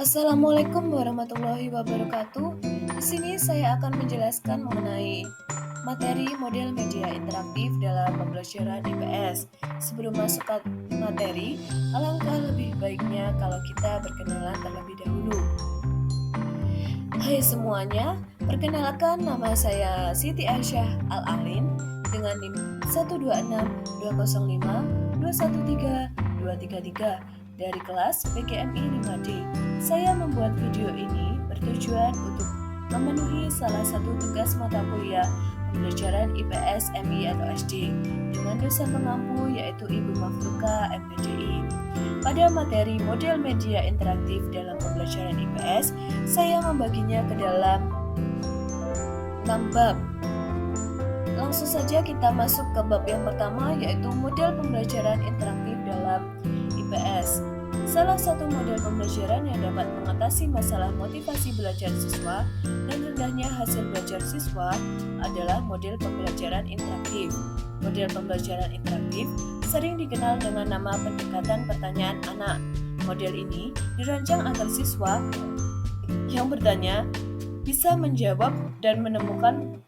Assalamualaikum warahmatullahi wabarakatuh. Di sini saya akan menjelaskan mengenai materi model media interaktif dalam pembelajaran IPS. Sebelum masuk ke materi, alangkah lebih baiknya kalau kita berkenalan terlebih dahulu. Hai semuanya, perkenalkan nama saya Siti Aisyah Al-Alin dengan NIM 126205213 dari kelas PGMI 5D. Saya membuat video ini bertujuan untuk memenuhi salah satu tugas mata kuliah pembelajaran IPS MI atau SD dengan dosen pengampu yaitu Ibu Mafluka MPDI. Pada materi model media interaktif dalam pembelajaran IPS, saya membaginya ke dalam 6 bab. Langsung saja kita masuk ke bab yang pertama yaitu model pembelajaran interaktif dalam IPS. Salah satu model pembelajaran yang dapat mengatasi masalah motivasi belajar siswa dan rendahnya hasil belajar siswa adalah model pembelajaran interaktif. Model pembelajaran interaktif sering dikenal dengan nama pendekatan pertanyaan anak. Model ini dirancang agar siswa yang bertanya bisa menjawab dan menemukan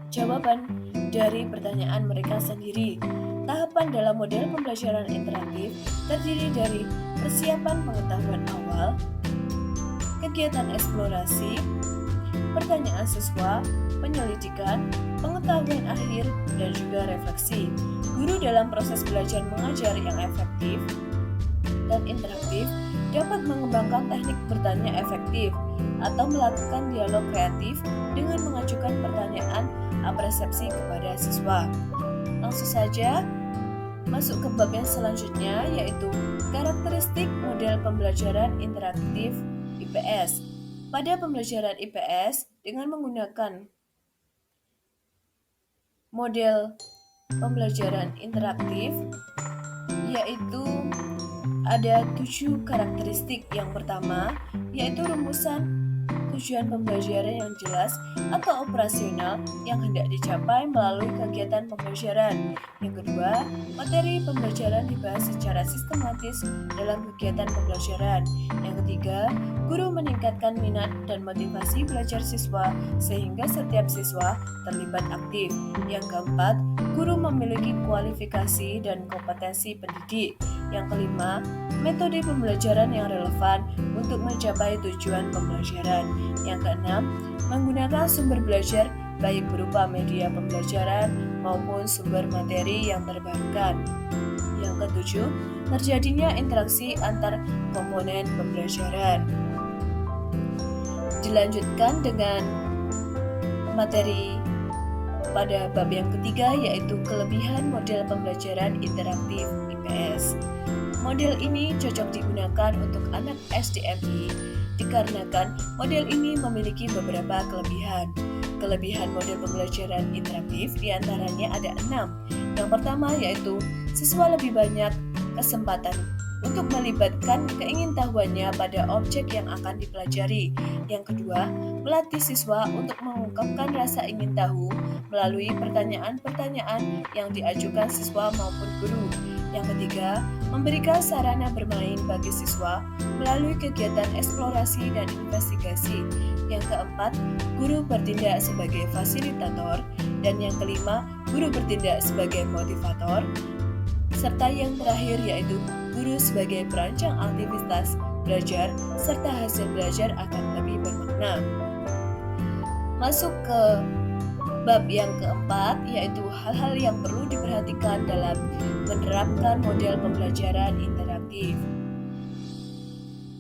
jawaban dari pertanyaan mereka sendiri. Tahapan dalam model pembelajaran interaktif terdiri dari persiapan pengetahuan awal, kegiatan eksplorasi, pertanyaan siswa, penyelidikan, pengetahuan akhir, dan juga refleksi. Guru dalam proses belajar mengajar yang efektif dan interaktif dapat mengembangkan teknik bertanya efektif atau melakukan dialog kreatif dengan mengajukan pertanyaan apresiasi kepada siswa. Langsung saja masuk ke bab yang selanjutnya yaitu karakteristik model pembelajaran interaktif IPS. Pada pembelajaran IPS dengan menggunakan model pembelajaran interaktif yaitu ada 7 karakteristik. Yang pertama yaitu rumusan tujuan pembelajaran yang jelas atau operasional yang hendak dicapai melalui kegiatan pembelajaran. Yang kedua, materi pembelajaran dibahas secara sistematis dalam kegiatan pembelajaran. Yang ketiga, guru meningkatkan minat dan motivasi belajar siswa sehingga setiap siswa terlibat aktif. Yang keempat, guru memiliki kualifikasi dan kompetensi pendidik. Yang kelima, metode pembelajaran yang relevan untuk mencapai tujuan pembelajaran. Yang keenam, menggunakan sumber belajar baik berupa media pembelajaran maupun sumber materi yang terbarukan. Yang ketujuh, terjadinya interaksi antar komponen pembelajaran. Dilanjutkan dengan materi pada bab yang ketiga yaitu kelebihan model pembelajaran interaktif IPS. Model ini cocok digunakan untuk anak SDMI dikarenakan model ini memiliki beberapa kelebihan. Kelebihan model pembelajaran interaktif diantaranya ada 6. Yang pertama yaitu siswa lebih banyak kesempatan untuk melibatkan keingintahuannya pada objek yang akan dipelajari. Yang kedua, melatih siswa untuk mengungkapkan rasa ingin tahu melalui pertanyaan-pertanyaan yang diajukan siswa maupun guru. Yang ketiga, memberikan sarana bermain bagi siswa melalui kegiatan eksplorasi dan investigasi. Yang keempat, guru bertindak sebagai fasilitator. Dan yang kelima, guru bertindak sebagai motivator. Serta yang terakhir yaitu guru sebagai perancang aktivitas belajar serta hasil belajar akan lebih bermakna. Masuk ke bab yang keempat yaitu hal-hal yang perlu diperhatikan dalam menerapkan model pembelajaran interaktif.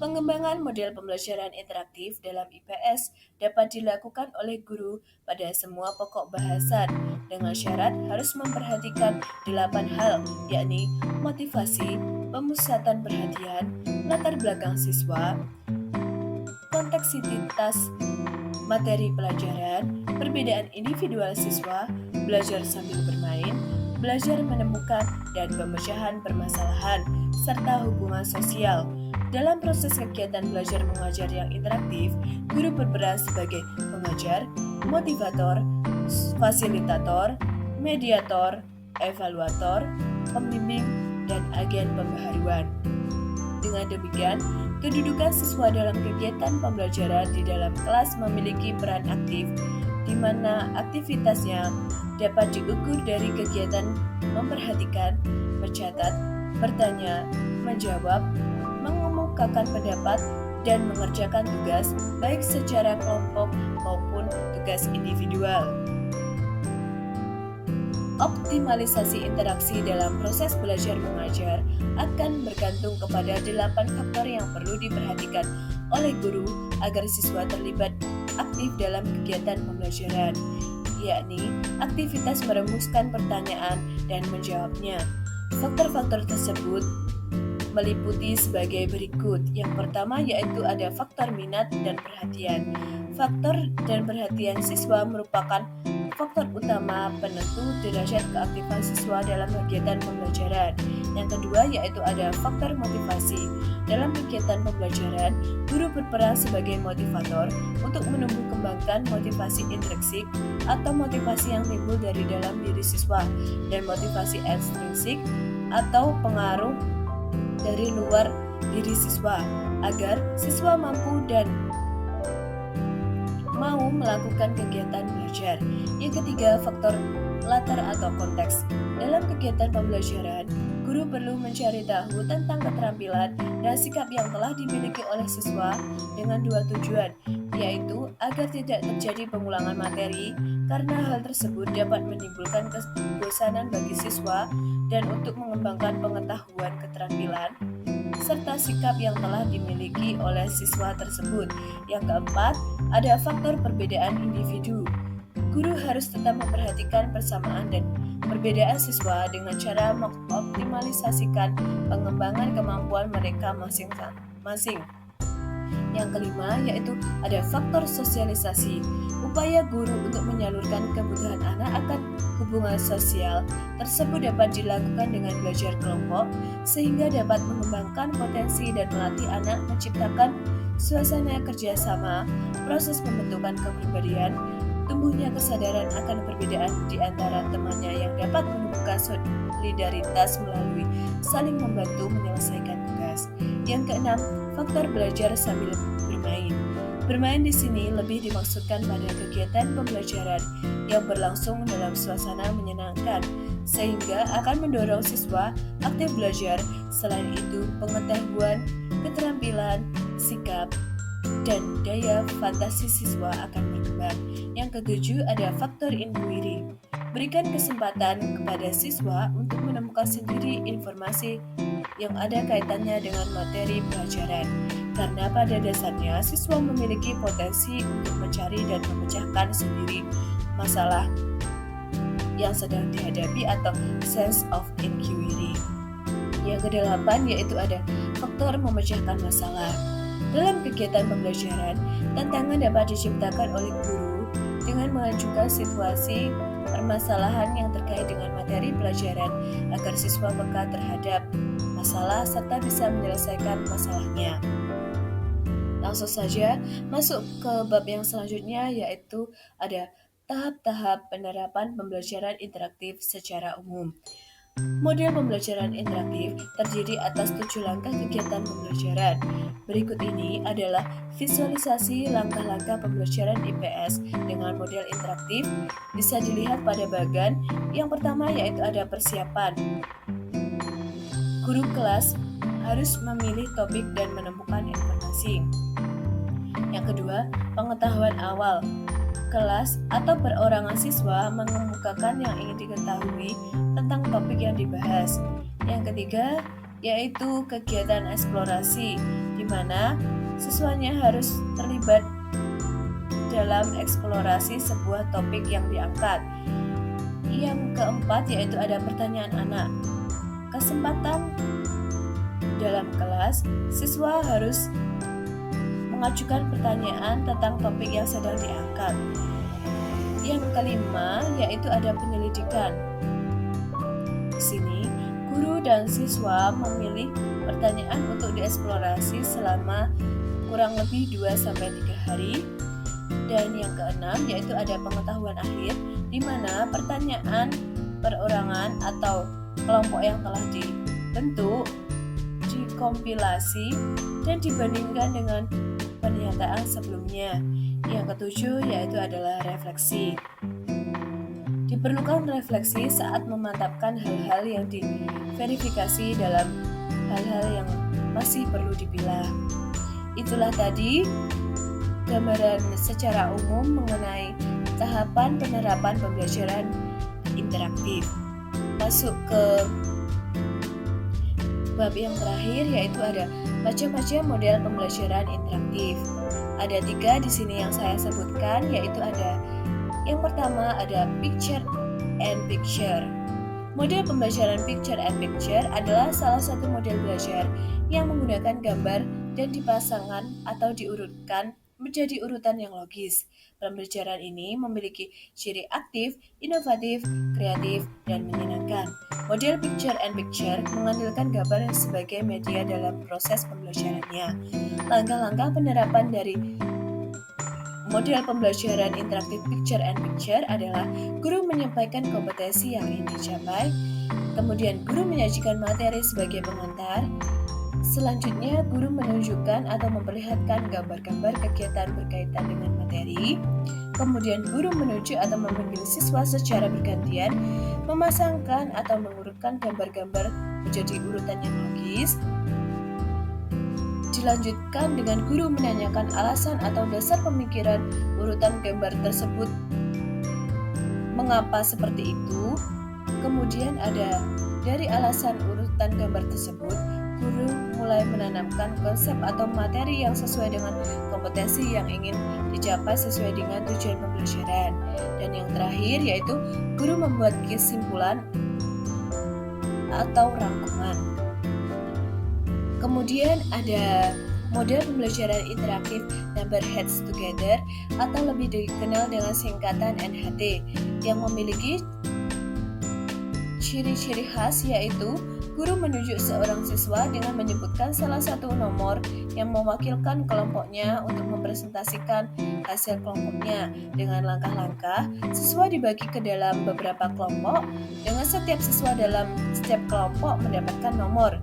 Pengembangan model pembelajaran interaktif dalam IPS dapat dilakukan oleh guru pada semua pokok bahasan dengan syarat harus memperhatikan 8 hal yakni motivasi, pemusatan perhatian, latar belakang siswa, konteksititas materi pelajaran, perbedaan individual siswa, belajar sambil bermain, belajar menemukan dan pemecahan permasalahan, serta hubungan sosial. Dalam proses kegiatan belajar mengajar yang interaktif, guru berperan sebagai pengajar, motivator, fasilitator, mediator, evaluator, pembimbing, dan agen pembaharuan. Dengan demikian, Kedudukan siswa dalam kegiatan pembelajaran di dalam kelas memiliki peran aktif, di mana aktivitasnya dapat diukur dari kegiatan memperhatikan, mencatat, bertanya, menjawab, mengemukakan pendapat, dan mengerjakan tugas baik secara kelompok maupun tugas individual. Optimalisasi interaksi dalam proses belajar mengajar akan bergantung kepada 8 faktor yang perlu diperhatikan oleh guru agar siswa terlibat aktif dalam kegiatan pembelajaran, yakni aktivitas merumuskan pertanyaan dan menjawabnya. Faktor-faktor tersebut meliputi sebagai berikut. Yang pertama yaitu ada faktor minat dan perhatian. Faktor dan perhatian siswa merupakan faktor utama penentu derajat keaktifan siswa dalam kegiatan pembelajaran. Yang kedua yaitu ada faktor motivasi. Dalam kegiatan pembelajaran, guru berperan sebagai motivator untuk menumbuh kembangkan motivasi intrinsik atau motivasi yang timbul dari dalam diri siswa, dan motivasi ekstrinsik atau pengaruh dari luar diri siswa agar siswa mampu dan mau melakukan kegiatan belajar. Yang ketiga, faktor latar atau konteks. Dalam kegiatan pembelajaran, guru perlu mencari tahu tentang keterampilan dan sikap yang telah dimiliki oleh siswa dengan dua tujuan, yaitu agar tidak terjadi pengulangan materi karena hal tersebut dapat menimbulkan kebosanan bagi siswa, dan untuk mengembangkan pengetahuan keterampilan serta sikap yang telah dimiliki oleh siswa tersebut. Yang keempat, ada faktor perbedaan individu. Guru harus tetap memperhatikan persamaan dan perbedaan siswa dengan cara mengoptimalisasikan pengembangan kemampuan mereka masing-masing. Yang kelima yaitu ada faktor sosialisasi. Upaya guru untuk menyalurkan kebutuhan anak akan hubungan sosial tersebut dapat dilakukan dengan belajar kelompok sehingga dapat mengembangkan potensi dan melatih anak menciptakan suasana kerjasama, proses pembentukan kepribadian, tumbuhnya kesadaran akan perbedaan di antara temannya yang dapat menumbuhkan solidaritas melalui saling membantu menyelesaikan tugas. Yang keenam, faktor belajar sambil bermain. Bermain di sini lebih dimaksudkan pada kegiatan pembelajaran yang berlangsung dalam suasana menyenangkan, sehingga akan mendorong siswa aktif belajar. Selain itu, pengetahuan, keterampilan, sikap, dan daya fantasi siswa akan berkembang. Yang ketujuh ada faktor inquiry. Berikan kesempatan kepada siswa untuk menemukan sendiri informasi yang ada kaitannya dengan materi pelajaran, karena pada dasarnya siswa memiliki potensi untuk mencari dan memecahkan sendiri masalah yang sedang dihadapi atau sense of inquiry. Yang kedelapan yaitu ada faktor memecahkan masalah. Dalam kegiatan pembelajaran, tantangan dapat diciptakan oleh guru dengan mengajukan situasi permasalahan yang terkait dengan materi pelajaran agar siswa peka terhadap masalah serta bisa menyelesaikan masalahnya. Langsung saja masuk ke bab yang selanjutnya yaitu ada tahap-tahap penerapan pembelajaran interaktif secara umum. Model pembelajaran interaktif terdiri atas 7 langkah kegiatan pembelajaran. Berikut ini adalah visualisasi langkah-langkah pembelajaran IPS dengan model interaktif. Bisa dilihat pada bagian yang pertama yaitu ada persiapan. Guru kelas harus memilih topik dan menemukan informasi. Yang kedua, pengetahuan awal. Kelas atau perorangan siswa mengemukakan yang ingin diketahui tentang topik yang dibahas. Yang ketiga, yaitu kegiatan eksplorasi, di mana siswanya harus terlibat dalam eksplorasi sebuah topik yang diangkat. Yang keempat, yaitu ada pertanyaan anak. Kesempatan dalam kelas, siswa harus mengajukan pertanyaan tentang topik yang sedang diangkat. Yang kelima yaitu ada penyelidikan. Di sini guru dan siswa memilih pertanyaan untuk dieksplorasi selama kurang lebih 2-3 hari. Dan yang keenam yaitu ada pengetahuan akhir, di mana pertanyaan perorangan atau kelompok yang telah dibentuk dikompilasi dan dibandingkan dengan pernyataan sebelumnya. Yang ketujuh yaitu adalah refleksi. Diperlukan refleksi saat memantapkan hal-hal yang diverifikasi dalam hal-hal yang masih perlu dipilah. Itulah tadi gambaran secara umum mengenai tahapan penerapan pembelajaran interaktif. Masuk ke bab yang terakhir yaitu ada macam-macam model pembelajaran interaktif. Ada 3 di sini yang saya sebutkan, yaitu ada yang pertama ada picture and picture. Model pembelajaran picture and picture adalah salah satu model belajar yang menggunakan gambar dan dipasangkan atau diurutkan menjadi urutan yang logis. Pembelajaran ini memiliki ciri aktif, inovatif, kreatif, dan menyenangkan. Model picture and picture mengandalkan gambar sebagai media dalam proses pembelajarannya. Langkah-langkah penerapan dari model pembelajaran interaktif picture and picture adalah guru menyampaikan kompetensi yang ingin dicapai, kemudian guru menyajikan materi sebagai pengantar, selanjutnya guru menunjukkan atau memperlihatkan gambar-gambar kegiatan berkaitan dengan materi, kemudian guru menunjuk atau memanggil siswa secara bergantian, memasangkan atau mengurutkan gambar-gambar menjadi urutan yang logis. Dilanjutkan dengan guru menanyakan alasan atau dasar pemikiran urutan gambar tersebut, mengapa seperti itu. Kemudian ada dari alasan urutan gambar tersebut, guru mulai menanamkan konsep atau materi yang sesuai dengan kompetensi yang ingin dicapai sesuai dengan tujuan pembelajaran. Dan yang terakhir yaitu guru membuat kesimpulan atau rangkuman. Kemudian ada model pembelajaran interaktif Number Heads Together atau lebih dikenal dengan singkatan NHT yang memiliki ciri-ciri khas, yaitu guru menunjuk seorang siswa dengan menyebutkan salah satu nomor yang mewakilkan kelompoknya untuk mempresentasikan hasil kelompoknya. Dengan langkah-langkah, siswa dibagi ke dalam beberapa kelompok dengan setiap siswa dalam setiap kelompok mendapatkan nomor.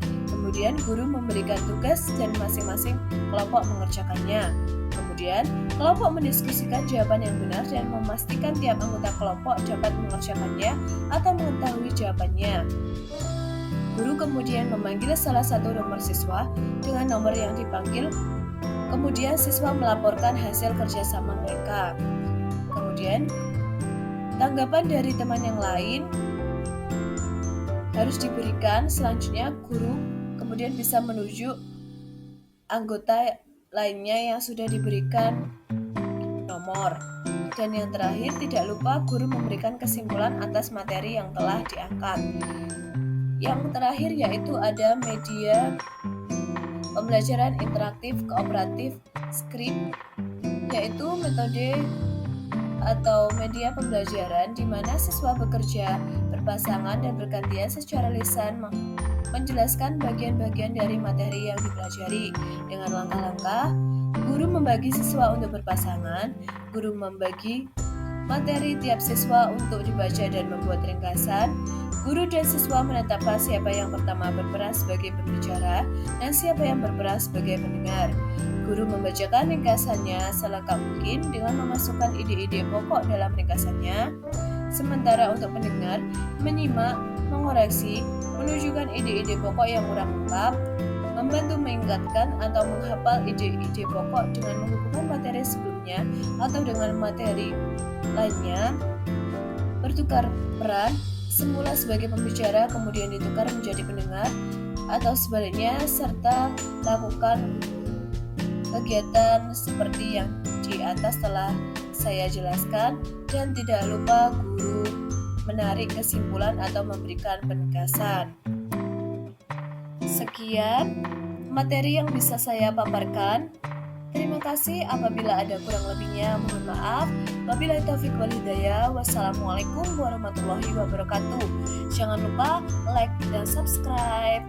Kemudian guru memberikan tugas dan masing-masing kelompok mengerjakannya. Kemudian kelompok mendiskusikan jawaban yang benar dan memastikan tiap anggota kelompok dapat mengerjakannya atau mengetahui jawabannya. Guru kemudian memanggil salah satu nomor siswa dengan nomor yang dipanggil. Kemudian siswa melaporkan hasil kerjasama mereka. Kemudian tanggapan dari teman yang lain harus diberikan. Selanjutnya guru kemudian bisa menunjuk anggota lainnya yang sudah diberikan nomor. Dan yang terakhir, tidak lupa guru memberikan kesimpulan atas materi yang telah diangkat. Yang terakhir yaitu ada media pembelajaran interaktif kooperatif script, yaitu metode atau media pembelajaran di mana siswa bekerja berpasangan dan bergantian secara lisan menjelaskan bagian-bagian dari materi yang dipelajari. Dengan langkah-langkah, guru membagi siswa untuk berpasangan, guru membagi materi tiap siswa untuk dibaca dan membuat ringkasan. Guru dan siswa menetapkan siapa yang pertama berperan sebagai pembicara dan siapa yang berperan sebagai pendengar. Guru membacakan ringkasannya selengkap mungkin dengan memasukkan ide-ide pokok dalam ringkasannya. Sementara untuk pendengar, menyimak, mengoreksi, menunjukkan ide-ide pokok yang kurang lengkap, membantu mengingatkan atau menghafal ide-ide pokok dengan menghubungkan materi sebelumnya atau dengan materi lainnya, bertukar peran, semula sebagai pembicara kemudian ditukar menjadi pendengar atau sebaliknya, serta lakukan kegiatan seperti yang di atas telah saya jelaskan. Dan tidak lupa guru menarik kesimpulan atau memberikan penegasan. Sekian materi yang bisa saya paparkan. Terima kasih. Apabila ada kurang lebihnya mohon maaf. Wabillahi taufiq wal hidayah. Wassalamualaikum warahmatullahi wabarakatuh. Jangan lupa like dan subscribe.